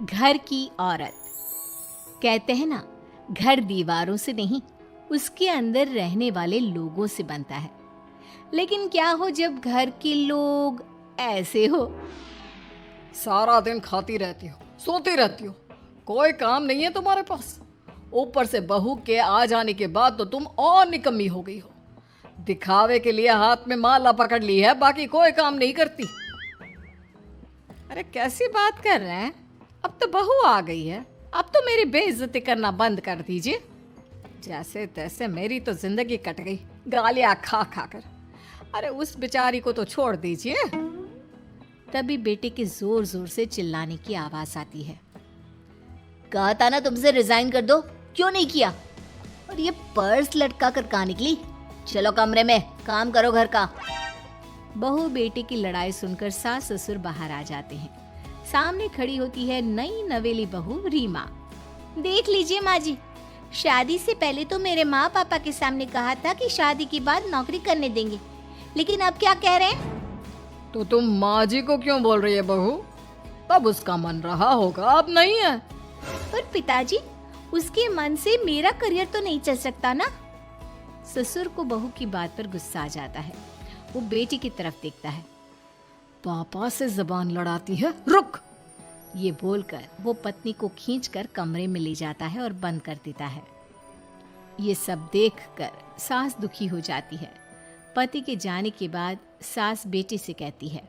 घर की औरत। कहते हैं ना, घर दीवारों से नहीं, उसके अंदर रहने वाले लोगों से बनता है। लेकिन क्या हो जब घर के लोग ऐसे हो? सारा दिन खाती रहती हो, सोती रहती हो, कोई काम नहीं है तुम्हारे पास। ऊपर से बहू के आ जाने के बाद तो तुम और निकम्मी हो गई हो। दिखावे के लिए हाथ में माला पकड़ ली है, बाकी कोई काम नहीं करती। अरे कैसी बात कर रहे हैं? अब तो बहू आ गई है, अब तो मेरी बेइज्जती करना बंद कर दीजिए। जैसे तैसे मेरी तो जिंदगी कट गई गालियां खा खा कर। अरे उस बेचारी को तो छोड़ दीजिए। तभी बेटे के जोर जोर से चिल्लाने की आवाज आती है। कहा था ना तुमसे रिजाइन कर दो, क्यों नहीं किया? और ये पर्स लटका कर कहाँ निकली? चलो कमरे में, काम करो घर का। बहू बेटे की लड़ाई सुनकर सास ससुर बाहर आ जाते हैं। सामने खड़ी होती है नई नवेली बहू रीमा। देख लीजिए माँ जी, शादी से पहले तो मेरे माँ पापा के सामने कहा था कि शादी के बाद नौकरी करने देंगे, लेकिन अब क्या कह रहे हैं? तो तुम माँ जी को क्यों बोल रही है बहू? तब उसका मन रहा होगा, अब नहीं है। पर पिताजी, उसके मन से मेरा करियर तो नहीं चल सकता ना। ससुर को बहू की बात पर गुस्सा आ जाता है। वो बेटी की तरफ देखता है। पापा से जबान लड़ाती है, रुक। ये बोलकर वो पत्नी को खींचकर कमरे में ले जाता है और बंद कर देता है। ये सब देखकर सास दुखी हो जाती है। पति के जाने के बाद सास बेटी से कहती है,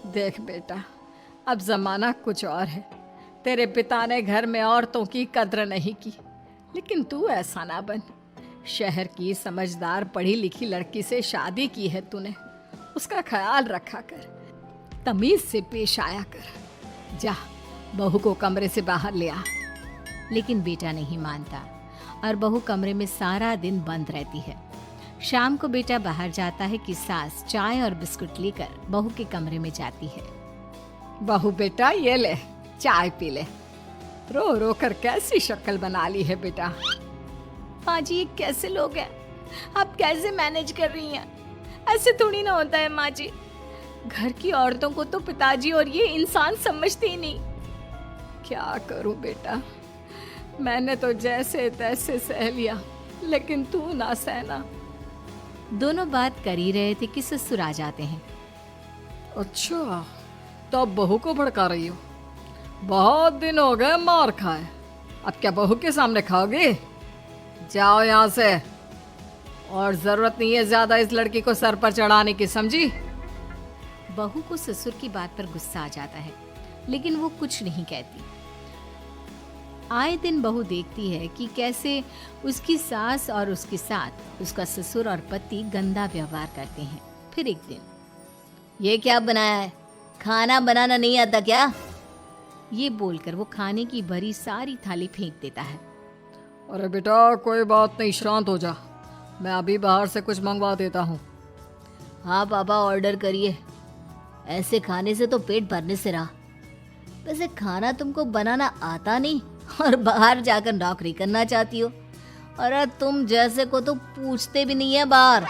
देख बेटा, अब जमाना कुछ और है। तेरे पिता ने घर में औरतों की कद्र नहीं की, लेकिन तू ऐसा ना बन। शहर की समझदार पढ़ी लिखी लड़की से शादी की है तूने, उसका ख्याल रखा कर, तमीज से पेश आया कर। जा, बहू को कमरे से बाहर ले आ। लेकिन बेटा नहीं मानता और बहू कमरे में सारा दिन बंद रहती है। शाम को बेटा बाहर जाता है कि सास चाय और बिस्कुट लेकर बहू के कमरे में जाती है। बहू बेटा, ये ले, चाय पी ले। रो रो कर कैसी शक्ल बना ली है बेटा। माँ जी, ये कैसे लोग हैं? आप कैसे मैनेज कर रही हैं? ऐसे थोड़ी ना होता है माँ जी। घर की औरतों को तो पिताजी और ये इंसान समझते ही नहीं। क्या करूं बेटा, मैंने तो जैसे तैसे सह लिया, लेकिन तू ना सहना। दोनों बात कर ही रहे थे कि ससुर आ जाते हैं। अच्छा, तो अब बहू को भड़का रही हो? बहुत दिन हो गए मार खाए, अब क्या बहू के सामने खाओगे? जाओ यहाँ से, और जरूरत नहीं है ज्यादा इस लड़की को सर पर चढ़ाने की, समझी? बहू को ससुर की बात पर गुस्सा आ जाता है, लेकिन वो कुछ नहीं कहती। आए दिन बहू देखती है कि कैसे उसकी सास और उसके साथ उसका ससुर और पति गंदा व्यवहार करते हैं। फिर एक दिन, ये क्या बनाया है? खाना बनाना नहीं आता क्या? ये बोलकर वो खाने की भरी सारी थाली फेंक देता है। अरे बेटा, कोई बात नहीं, शांत हो जा, मैं अभी बाहर से कुछ मंगवा देता हूँ। हाँ पापा, ऑर्डर करिए। ऐसे खाने से तो पेट भरने से रहा। वैसे खाना तुमको बनाना आता नहीं और बाहर जाकर नौकरी करना चाहती हो। अरे तुम जैसे को तो पूछते भी नहीं है बाहर।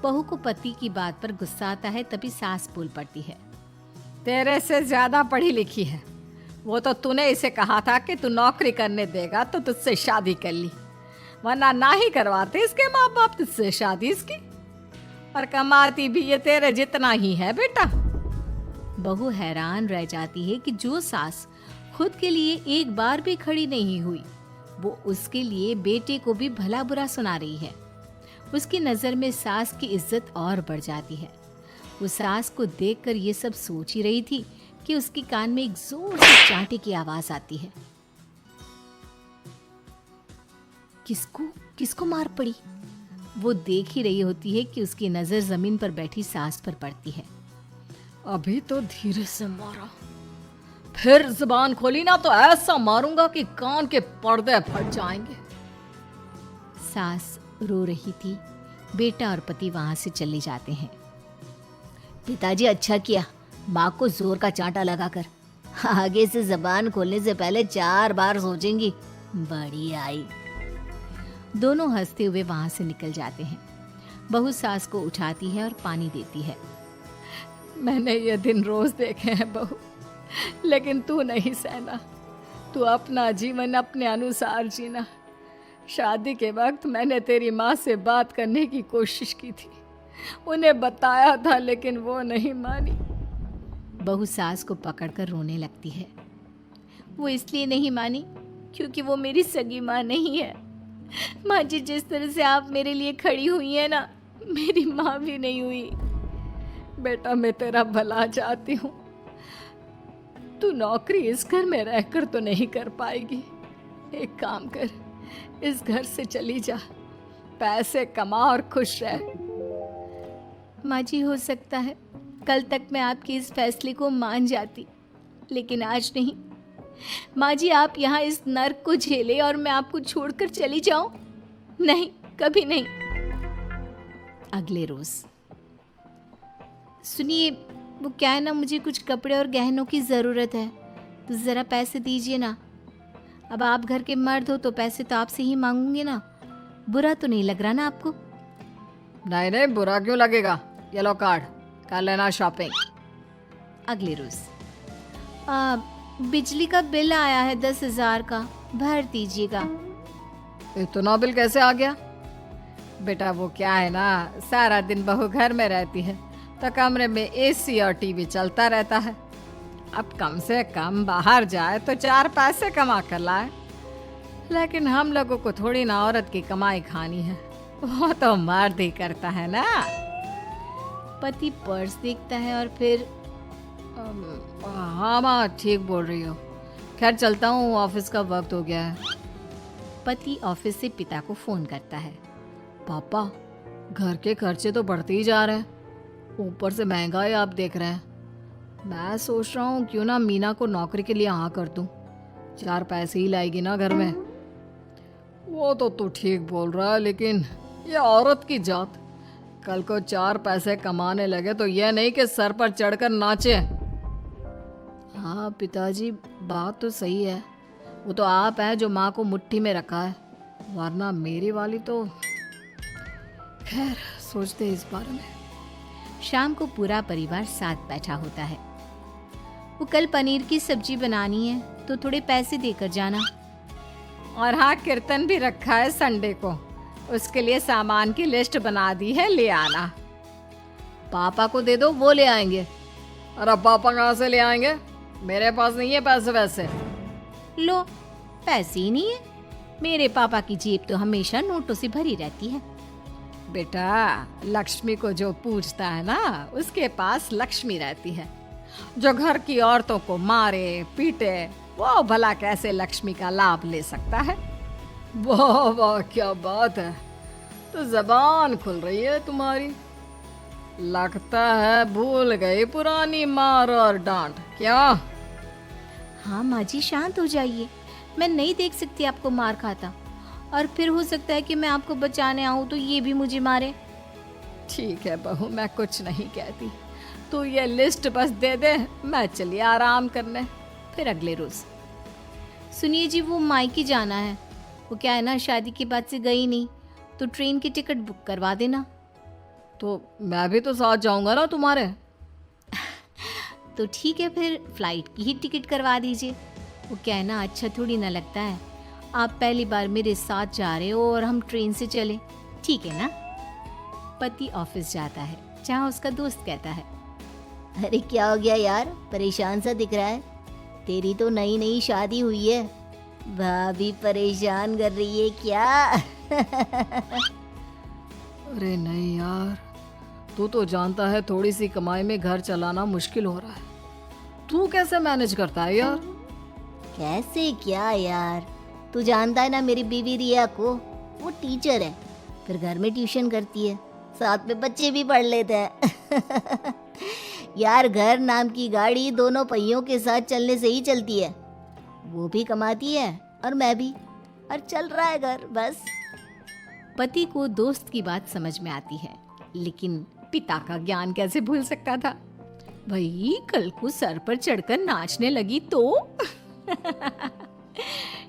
बहू को पति की बात पर गुस्सा आता है, तभी सास बोल पड़ती है। तेरे से ज्यादा पढ़ी लिखी है, वो तो तूने इसे कहा था कि तू नौकरी करने देगा तो तुझसे शादी कर ली, वरना ना ही करवाते इसके माँ बाप तुझसे शादी इसकी। और कमाती भी ये तेरे जितना ही है बेटा। बहू हैरान रह जाती है कि जो सास खुद के लिए एक बार भी खड़ी नहीं हुई, वो उसके लिए बेटे को भी भला बुरा सुना रही है। उसकी नजर में सास की इज्जत और बढ़ जाती है। वो सास को देखकर ये सब सोच ही रही थी कि उसके कान में एक जोर से चांटे की आवाज आती है। किसको किसको मार पड़ी? वो देख ही रही होती है कि उसकी नजर जमीन पर बैठी सास पर पड़ती है। अभी तो धीरे से मारा, फिर जुबान खोली ना तो ऐसा मारूंगा कि कान के पर्दे फट जाएंगे। सास रो रही थी। बेटा और पति वहां से चले जाते हैं। पिताजी, अच्छा किया माँ को जोर का चांटा लगाकर। आगे से जबान खोलने से पहले 4 बार सोचेंगी। बड़ी आई। दोनों हंसते हुए वहां से निकल जाते हैं। बहू सास को उठाती है और पानी देती है। मैंने ये दिन रोज देखे हैं बहू, लेकिन तू नहीं सहना। तू अपना जीवन अपने अनुसार जीना। शादी के वक्त मैंने तेरी माँ से बात करने की कोशिश की थी, उन्हें बताया था, लेकिन वो नहीं मानी। बहू सास को पकड़कर रोने लगती है। वो इसलिए नहीं मानी क्योंकि वो मेरी सगी माँ नहीं है। माँ जी, जिस तरह से आप मेरे लिए खड़ी हुई हैं ना, मेरी माँ भी नहीं हुई। बेटा, मैं तेरा भला चाहती हूँ। तू नौकरी इस घर में रहकर तो नहीं कर पाएगी। एक काम कर, इस घर से चली जा, पैसे कमा और खुश रह। माँ जी, हो सकता है कल तक मैं आपके इस फैसले को मान जाती, लेकिन आज नहीं। माँ जी, आप यहाँ इस नर्क को झेले और मैं आपको छोड़कर चली जाऊं? नहीं, कभी नहीं। अगले रोज, सुनिए, वो क्या है ना, मुझे कुछ कपड़े और गहनों की ज़रूरत है, तो ज़रा पैसे दीजिए ना। अब आप घर के मर्द हो तो पैसे तो आपसे ही मांगूंगे ना। बुरा तो नहीं लग रहा ना आपको? नहीं नहीं, बुरा क्यों लगेगा। ये लो कार्ड, कर लेना शॉपिंग। अगले रोज, बिजली का बिल आया है 10,000 का, भर दीजिएगा। इतना बिल कैसे आ गया? बेटा, वो क्या है ना, सारा दिन बहू घर में रहती है तो कमरे में एसी और टीवी चलता रहता है। अब कम से कम बाहर जाए तो 4 पैसे कमा कर लाए। लेकिन हम लोगों को थोड़ी ना औरत की कमाई खानी है, वो तो मर्द ही करता है ना। पति पर्स देखता है और फिर हाँ माँ, ठीक बोल रही हो। खैर चलता हूँ, ऑफिस का वक्त हो गया है। पति ऑफिस से पिता को फोन करता है। पापा, घर के खर्चे तो बढ़ते ही जा रहे हैं, ऊपर से महंगाई आप देख रहे हैं। मैं सोच रहा हूँ क्यों ना मीना को नौकरी के लिए हाँ कर दूँ, 4 पैसे ही लाएगी ना घर में। वो तो तू ठीक बोल रहा है, लेकिन ये औरत की जात, कल को 4 पैसे कमाने लगे तो यह नहीं कि सर पर चढ़कर नाचे। हाँ पिताजी, बात तो सही है। वो तो आप हैं जो माँ को मुट्ठी में रखा है, वरना मेरी वाली तो। खैर, सोचते इस बारे में। शाम को पूरा परिवार साथ बैठा होता है। वो कल पनीर की सब्जी बनानी है तो थोड़े पैसे देकर जाना। और हाँ, कीर्तन भी रखा है संडे को, उसके लिए सामान की लिस्ट बना दी है, ले आना। पापा को दे दो, वो ले आएंगे। अरे पापा कहाँ से ले आएंगे, मेरे पास नहीं है पैसे वैसे। लो, पैसे ही नहीं है? मेरे पापा की जेब तो हमेशा नोटों से भरी रहती है। बेटा, लक्ष्मी को जो पूजता है ना, उसके पास लक्ष्मी रहती है। जो घर की औरतों को मारे पीटे, वो भला कैसे लक्ष्मी का लाभ ले सकता है? वाह वाह, क्या बात है, तो जबान खुल रही है तुम्हारी। लगता है भूल गई पुरानी मार और डांट, क्या? हाँ माँ जी, शांत हो जाइए। मैं नहीं देख सकती आपको मार खाता, और फिर हो सकता है कि मैं आपको बचाने आऊँ तो ये भी मुझे मारे। ठीक है बहू, मैं कुछ नहीं कहती, तू ये लिस्ट बस दे दे, मैं चली आराम करने। फिर अगले रोज, सुनिए जी, वो मायके जाना है। वो क्या है ना, शादी के बाद से गई नहीं, तो ट्रेन की टिकट बुक करवा देना। तो मैं भी तो साथ जाऊंगा ना तुम्हारे। तो ठीक है, फिर फ्लाइट की ही टिकट करवा दीजिए। वो क्या है ना, अच्छा थोड़ी ना लगता है, आप पहली बार मेरे साथ जा रहे हो और हम ट्रेन से चले, ठीक है ना? पति ऑफिस जाता है, जहाँ उसका दोस्त कहता है, अरे क्या हो गया यार, परेशान सा दिख रहा है। तेरी तो नई नई शादी हुई है, भाभी परेशान कर रही है क्या? अरे नहीं यार, तू तो जानता है थोड़ी सी कमाई में घर चलाना मुश्किल हो रहा है। तू कैसे मैनेज करता है यार? कैसे क्या यार, तू जानता है ना मेरी बीवी रिया को, वो टीचर है, फिर घर में ट्यूशन करती है, साथ में बच्चे भी पढ़ लेते हैं। यार, घर नाम की गाड़ी दोनों पहियों के साथ चलने से ही चलती है। वो भी कमाती है और मैं भी, और चल रहा है घर बस। पति को दोस्त की बात समझ में आती है, लेकिन पिता का ज्ञान कैसे भूल सकता था? भाई, कल को सर पर चढ़कर नाचने लगी तो।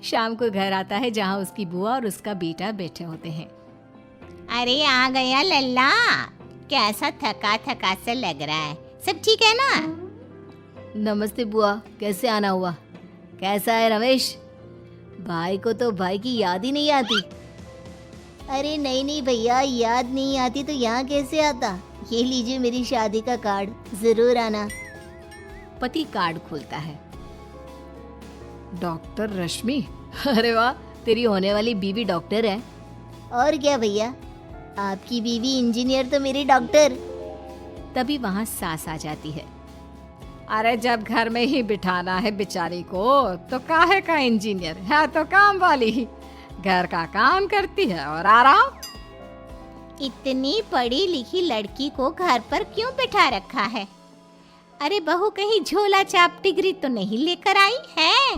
शाम को घर आता है, जहाँ उसकी बुआ और उसका बेटा बैठे होते हैं। अरे आ गया लल्ला, कैसा थका थका सा लग रहा है, सब ठीक है ना? नमस्ते बुआ, कैसे आना हुआ? कैसा है रमेश? भाई को तो भाई की याद ही नहीं आती। अरे नहीं नहीं भैया, याद नहीं आती तो यहाँ कैसे आता। ये लीजिए मेरी शादी का कार्ड, जरूर आना। पति कार्ड खोलता है। डॉक्टर रश्मि, अरे वाह, तेरी होने वाली बीवी डॉक्टर है। और क्या भैया, आपकी बीवी इंजीनियर तो मेरी डॉक्टर। तभी वहां सास आ जाती है। अरे जब घर में ही बिठाना है बेचारी को तो काहे का इंजीनियर है, तो काम वाली ही घर का काम करती है और आराम। इतनी पढ़ी लिखी लड़की को घर पर क्यों बिठा रखा है? अरे बहू कहीं झोला छाप डिग्री तो नहीं लेकर आई है?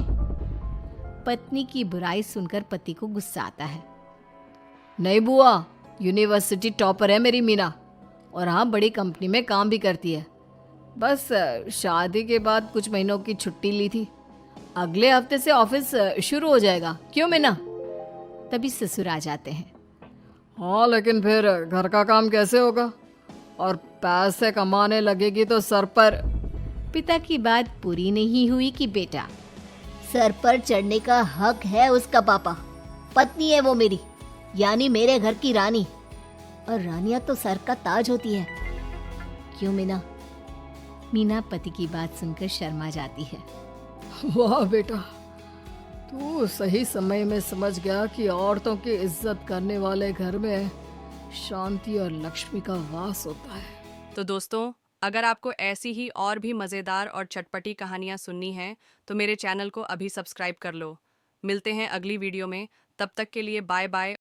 पत्नी की बुराई सुनकर पति को गुस्सा आता है। नहीं बुआ, यूनिवर्सिटी टॉपर है मेरी मीना, और हाँ बड़ी कंपनी में काम भी करती है। बस शादी के बाद कुछ महीनों की छुट्टी ली थी, अगले हफ्ते से ऑफिस शुरू हो जाएगा। क्यों मीना? तभी ससुर आ जाते हैं। हाँ लेकिन फिर घर का काम कैसे होगा, और पैसे कमाने लगेगी तो सर पर। पिता की बात पूरी नहीं हुई कि बेटा, सर पर चढ़ने का हक है उसका पापा। पत्नी है वो मेरी, यानी मेरे घर की रानी, और रानियां तो सर का ताज होती है। क्यों मीना? मीना पति की बात सुनकर शर्मा जाती है। वाह बेटा, तू सही समय में समझ गया कि औरतों की इज्जत करने वाले घर में शांति और लक्ष्मी का वास होता है। तो दोस्तों, अगर आपको ऐसी ही और भी मज़ेदार और चटपटी कहानियाँ सुननी हैं तो मेरे चैनल को अभी सब्सक्राइब कर लो। मिलते हैं अगली वीडियो में, तब तक के लिए बाय बाय।